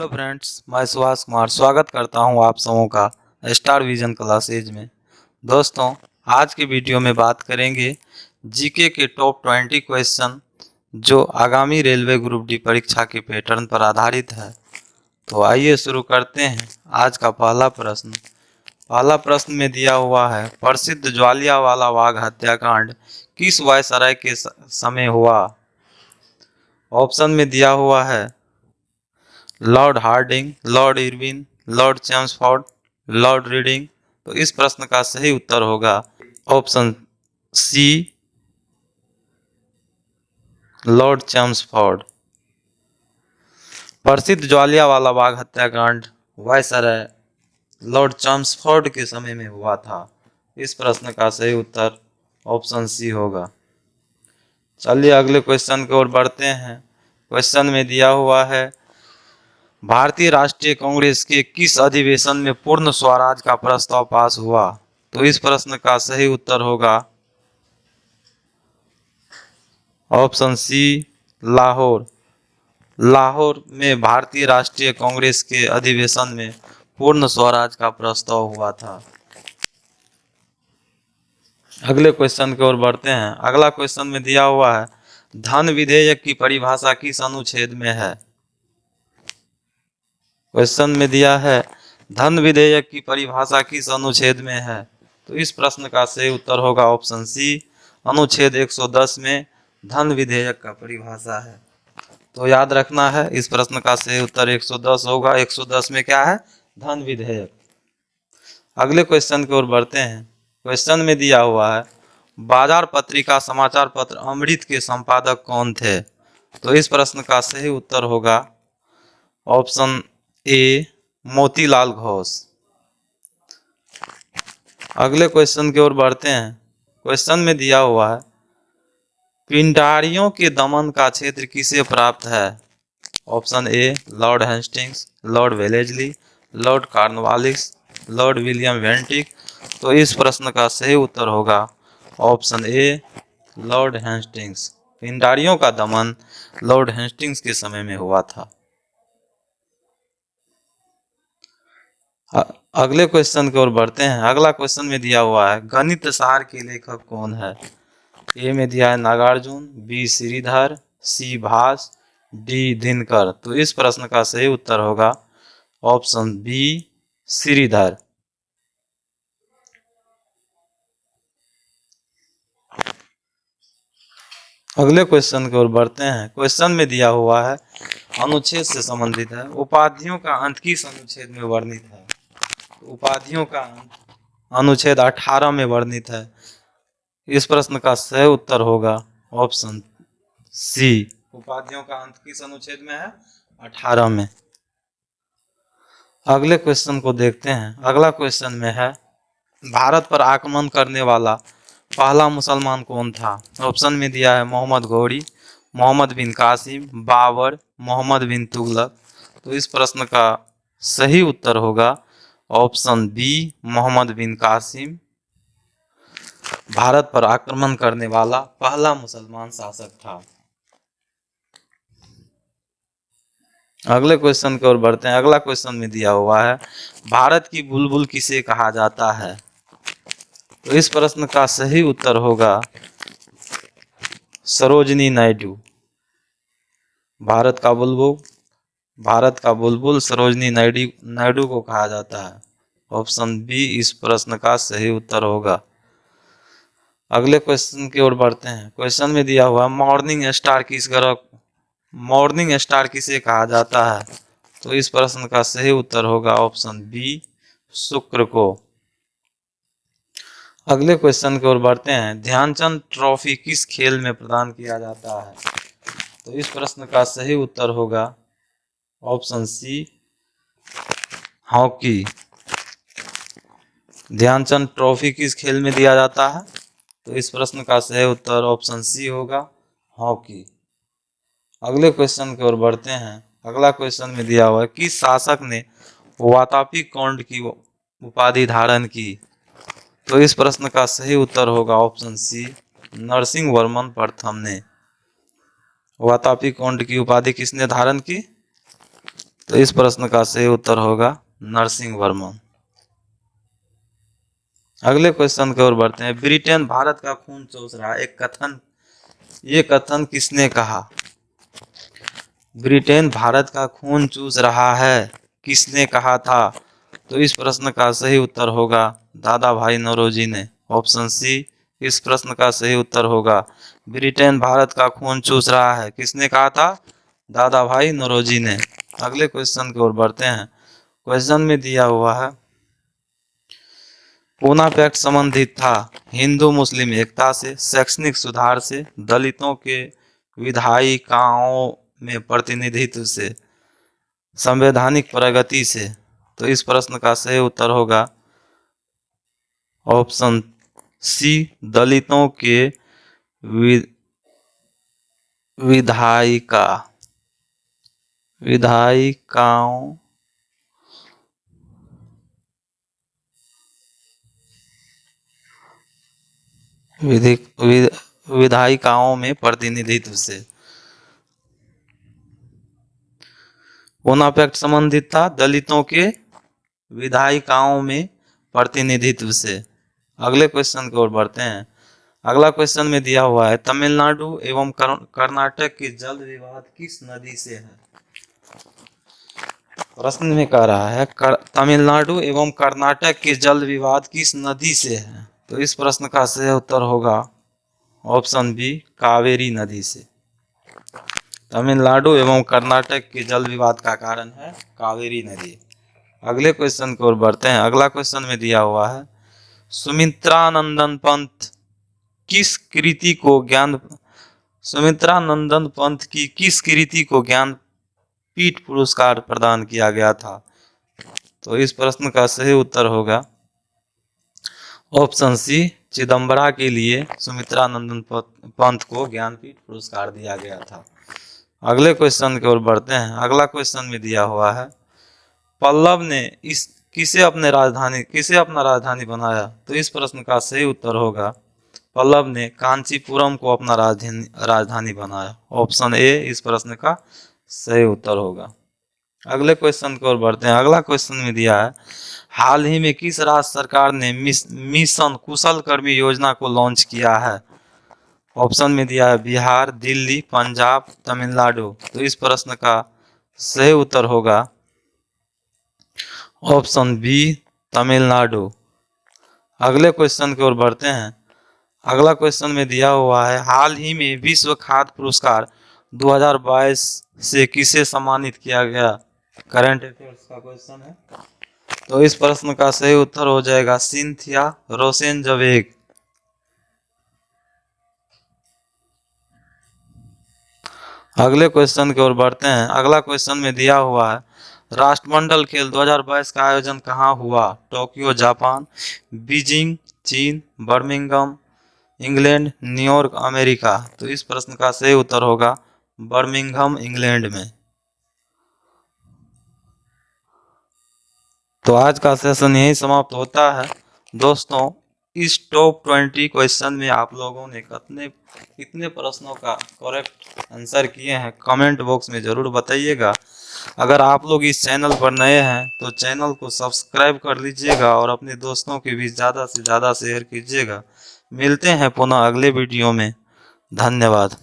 Hello friends, मैं सुभाष कुमार स्वागत करता हूं आप सबों का स्टार विजन क्लासेज में। दोस्तों, आज की वीडियो में बात करेंगे जीके के टॉप 20 क्वेश्चन जो आगामी रेलवे ग्रुप डी परीक्षा के पैटर्न पर आधारित है। तो आइए शुरू करते हैं। आज का पहला प्रश्न में दिया हुआ है, प्रसिद्ध ज्वालियांवाला बाग हत्याकांड किस वायसराय के समय हुआ। ऑप्शन में दिया हुआ है Lord Hardinge, Lord Irwin, Lord Chelmsford, Lord Reading. तो इस प्रश्न का सही उत्तर होगा ऑप्शन सी, लॉर्ड चेम्सफोर्ड। प्रसिद्ध ज्वालियांवाला बाग हत्याकांड वायसराय लॉर्ड चेम्सफोर्ड के समय में हुआ था। इस प्रश्न का सही उत्तर ऑप्शन सी होगा। चलिए अगले क्वेश्चन की ओर बढ़ते हैं। क्वेश्चन में दिया हुआ है, भारतीय राष्ट्रीय कांग्रेस के किस अधिवेशन में पूर्ण स्वराज का प्रस्ताव पास हुआ। तो इस प्रश्न का सही उत्तर होगा ऑप्शन सी, लाहौर। लाहौर में भारतीय राष्ट्रीय कांग्रेस के अधिवेशन में पूर्ण स्वराज का प्रस्ताव हुआ था। अगले क्वेश्चन की ओर बढ़ते हैं। अगला क्वेश्चन में दिया हुआ है, धन विधेयक की परिभाषा किस अनुच्छेद में है। क्वेश्चन में दिया है, धन विधेयक की परिभाषा किस अनुच्छेद में है। तो इस प्रश्न का सही उत्तर होगा ऑप्शन सी, अनुच्छेद 110 में धन विधेयक का परिभाषा है। तो याद रखना है, इस प्रश्न का सही उत्तर 110 होगा। 110 में क्या है? धन विधेयक। अगले क्वेश्चन की ओर बढ़ते हैं। क्वेश्चन में दिया हुआ है, बाजार पत्रिका समाचार पत्र अमृत के संपादक कौन थे। तो इस प्रश्न का सही उत्तर होगा ऑप्शन ए, मोतीलाल घोष। अगले क्वेश्चन की ओर बढ़ते हैं। क्वेश्चन में दिया हुआ है, पिंडारियों के दमन का क्षेत्र किसे प्राप्त है। Option A, Lord Hastings, Lord Wellesley, Lord Cornwallis, Lord William Bentinck. तो इस प्रश्न का सही उत्तर होगा ऑप्शन ए, लॉर्ड हेस्टिंग्स। पिंडारियों का दमन लॉर्ड हेस्टिंग्स के समय में हुआ था। अगले क्वेश्चन की ओर बढ़ते हैं। अगला क्वेश्चन में दिया हुआ है, गणित सार के लेखक कौन है। ए में दिया है नागार्जुन, बी श्रीधर, सी भास, डी दिनकर। तो इस प्रश्न का सही उत्तर होगा ऑप्शन बी, श्रीधर। अगले क्वेश्चन की ओर बढ़ते हैं। क्वेश्चन में दिया हुआ है, अनुच्छेद से संबंधित है, उपाधियों का अंत किस अनुच्छेद में वर्णित है। उपाधियों का अंत अनुच्छेद 18 में वर्णित है। इस प्रश्न का सही उत्तर होगा ऑप्शन सी, उपाधियों का अंत किस अनुच्छेद में है? 18 में। अगले क्वेश्चन को देखते हैं। अगला क्वेश्चन में है, भारत पर आक्रमण करने वाला पहला मुसलमान कौन था। ऑप्शन में दिया है मोहम्मद घोरी, मोहम्मद बिन कासिम, बाबर, मोहम्मद बिन तुगलक। तो इस प्रश्न का सही उत्तर होगा ऑप्शन बी, मोहम्मद बिन कासिम भारत पर आक्रमण करने वाला पहला मुसलमान शासक था। अगले क्वेश्चन की ओर बढ़ते हैं। अगला क्वेश्चन में दिया हुआ है, भारत की बुलबुल किसे कहा जाता है। तो इस प्रश्न का सही उत्तर होगा सरोजिनी नायडू। भारत का बुलबुल सरोजिनी नायडू को कहा जाता है। ऑप्शन बी इस प्रश्न का सही उत्तर होगा। अगले क्वेश्चन की ओर बढ़ते हैं। क्वेश्चन में दिया हुआ, मॉर्निंग स्टार किसे कहा जाता है। तो इस प्रश्न का सही उत्तर होगा ऑप्शन बी, शुक्र को। अगले क्वेश्चन की ओर बढ़ते हैं। ध्यानचंद ट्रॉफी किस खेल में प्रदान किया जाता है। तो इस प्रश्न का सही उत्तर होगा option C, hockey. Dhyan Chand trophy किस खेल में दिया जाता है। तो इस प्रश्न का सही उत्तर ऑप्शन सी होगा, हॉकी। अगले क्वेश्चन की ओर बढ़ते हैं। अगला क्वेश्चन में दिया हुआ है, किस शासक ने वातापी कौंड की उपाधि धारण की। तो इस प्रश्न का सही उत्तर होगा ऑप्शन सी, नरसिंह वर्मन प्रथम ने। वातापी कौंड की उपाधि किसने धारण की? तो इस प्रश्न का सही उत्तर होगा नरसिंह वर्मन। अगले क्वेश्चन की ओर बढ़ते हैं। ब्रिटेन भारत का खून चूस रहा है, ये कथन किसने कहा? ब्रिटेन भारत का खून चूस रहा है, किसने कहा था? तो इस प्रश्न का सही उत्तर होगा दादा भाई नौरोजी ने। ऑप्शन सी इस प्रश्न का सही उत्तर होगा। ब्रिटेन भारत का खून चूस रहा है, किसने कहा था? दादा भाई नौरोजी ने। अगले क्वेश्चन की ओर बढ़ते हैं। क्वेश्चन में दिया हुआ है पूना पैक्ट संबंधित था हिंदू मुस्लिम एकता से, शैक्षणिक सुधार से, दलितों के विधायिकाओं में प्रतिनिधित्व से, संवैधानिक प्रगति से। तो इस प्रश्न का सही उत्तर होगा ऑप्शन सी दलितों के विधायिका विधायिकाओं विधायिकाओं में प्रतिनिधित्व से। पूना पैक्ट संबंधित था दलितों के विधायिकाओं में प्रतिनिधित्व से। अगले क्वेश्चन की ओर बढ़ते हैं। अगला क्वेश्चन में दिया हुआ है तमिलनाडु एवं कर्नाटक के जल विवाद किस नदी से है? प्रश्न में कह रहा है तमिलनाडु एवं कर्नाटक के जल विवाद किस नदी से है? तो इस प्रश्न का सही उत्तर होगा ऑप्शन बी कावेरी नदी से। तमिलनाडु एवं कर्नाटक के जल विवाद का कारण है कावेरी नदी। अगले क्वेश्चन की ओर बढ़ते हैं। अगला क्वेश्चन में दिया हुआ है सुमित्रानंदन पंत की किस कृति को ज्ञानपीठ पुरस्कार प्रदान किया गया था? तो इस प्रश्न का सही उत्तर होगा ऑप्शन सी चिदम्बरा के लिए सुमित्रानंदन पंत को ज्ञानपीठ पुरस्कार दिया गया था। अगले क्वेश्चन की ओर बढ़ते हैं। अगला क्वेश्चन में दिया हुआ है पल्लव ने किसे अपना राजधानी बनाया? तो इस प्रश्न का सही उत्तर होगा पल्लव ने कांचीपुरम को अपना राजधानी बनाया। ऑप्शन ए इस प्रश्न का सही उत्तर होगा। अगले क्वेश्चन की ओर बढ़ते हैं। अगला क्वेश्चन में दिया है हाल ही में किस राज्य सरकार ने मिशन कुशल कर्मी योजना को लॉन्च किया है? ऑप्शन में दिया है बिहार, दिल्ली, पंजाब, तमिलनाडु। तो इस प्रश्न का सही उत्तर होगा ऑप्शन बी तमिलनाडु। अगले क्वेश्चन की ओर बढ़ते हैं। अगला क्वेश्चन में दिया हुआ है हाल ही में विश्व खाद्य पुरस्कार 2022 से किसे सम्मानित किया गया? करंट अफेयर्स का क्वेश्चन है। तो इस प्रश्न का सही उत्तर हो जाएगा सिंथिया रोसेनजवेग। अगले क्वेश्चन की ओर बढ़ते हैं। अगला क्वेश्चन में दिया हुआ है राष्ट्रमंडल खेल 2022 का आयोजन कहाँ हुआ? टोक्यो जापान, बीजिंग चीन, बर्मिंघम इंग्लैंड, न्यूयॉर्क अमेरिका। तो इस प्रश्न का सही उत्तर होगा बर्मिंघम इंग्लैंड में। तो आज का सेशन यही समाप्त होता है। दोस्तों इस टॉप 20 क्वेश्चन में आप लोगों ने कितने प्रश्नों का करेक्ट आंसर किए हैं कमेंट बॉक्स में ज़रूर बताइएगा। अगर आप लोग इस चैनल पर नए हैं तो चैनल को सब्सक्राइब कर लीजिएगा और अपने दोस्तों के बीच ज़्यादा से ज़्यादा शेयर कीजिएगा। मिलते हैं पुनः अगले वीडियो में। धन्यवाद।